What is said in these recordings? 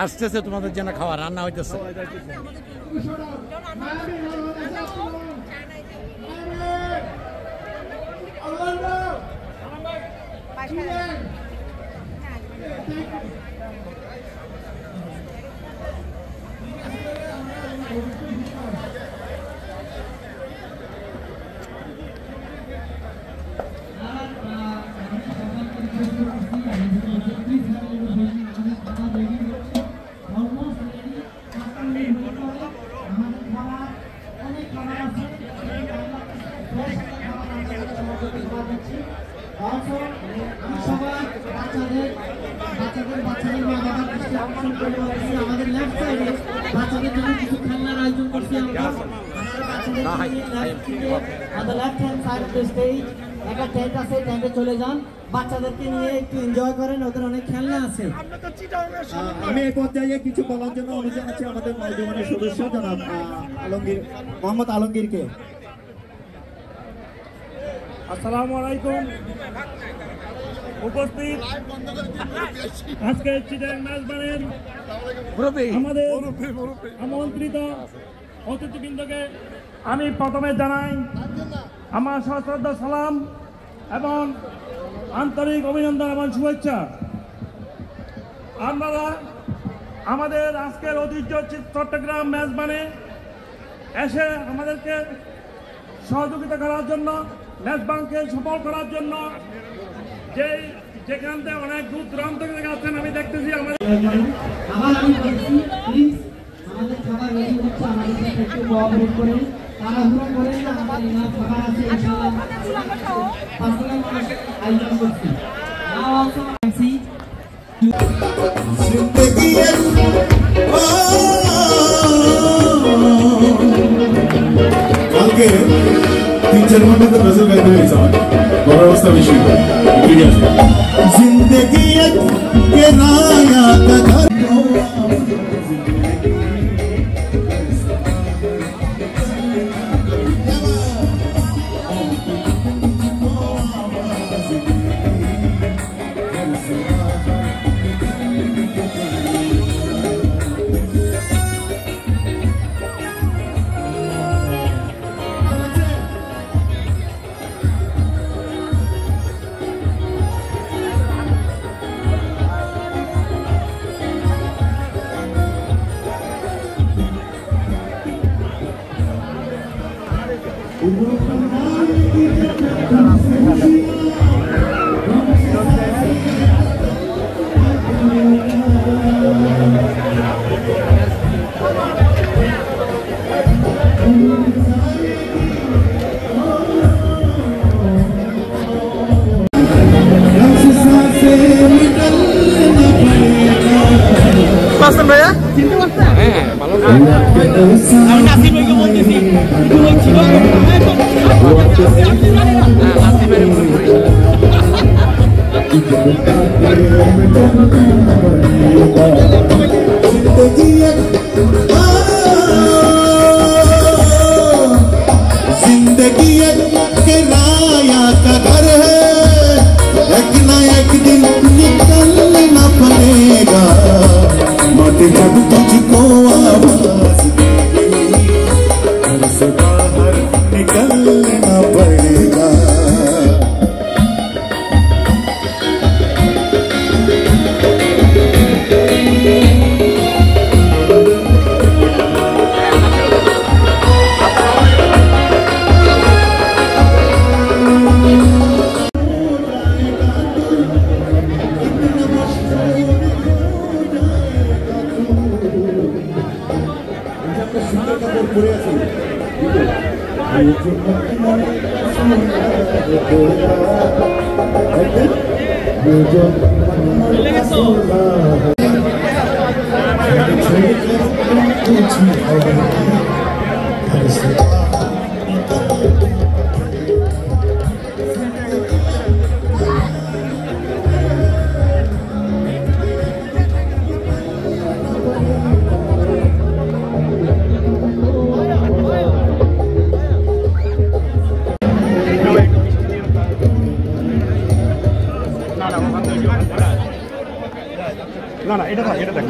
আসতেছে তোমাদের জন্য খাওয়া রান্না হইতেছে। আমাদের লেফট সাইডে বাচ্চাদের জন্য কিছু খেলনার আয়োজন করছি আমরা। আমাদের left hand side of the stage একটা টেন্ট আছে, টেন্টে চলে যান, বাচ্চাদেরকে নিয়ে একটু এনজয় করেন, ওদের অনেক খেলনা আছে। আমি এই পর্যায়ে কিছু বলার জন্য অনুরোধ জানাচ্ছি আমাদের নওজওয়ানের সদস্য জনাব আলমগীর মোহাম্মদ আলমগীরকে। আসসালামু আলাইকুম। উপস্থিত আজকে চিটাগাং মেজবানের আমাদের আমন্ত্রিত অতিথিবৃন্দকে আমি প্রথমে জানাই আমার সশ্রদ্ধ সালাম এবং আন্তরিক অভিনন্দন এবং শুভেচ্ছা। আপনারা আমাদের আজকের ঐতিহ্য চট্টগ্রাম মেজবানে এসে আমাদেরকে সহযোগিতা করার জন্য, মেজবানকে সফল করার জন্য যেখান থেকে অনেক দূর দূরান্ত থেকে আসছেন আমি দেখতেছি। আমাদের খাবার রেডি হচ্ছে, আমাদের সাথে একটু কোঅপারেট করেন, তাড়াহুড়ো করেন না, আমার ইনাফ খাবার আছে ইনশাআল্লাহ পার্সোনাল আয়োজন করছি। নাও অলসো আই সি जिंदगी কালকে 3-4 ঘন্টা তো গজল গাইতে হয়েছে আমার বড় অবস্থা বেশি जिंदगी के राया का घर जिंदगी के राया का घर है, एक ना एक दिन निकलना पड़ेगा, माटी जब तुझको आवाज देगी, घर से बाहर निकलना पड़ेगा। না না এটা দেখ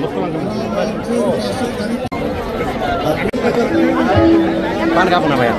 পান খাবো না ভাইয়া।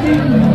Come on.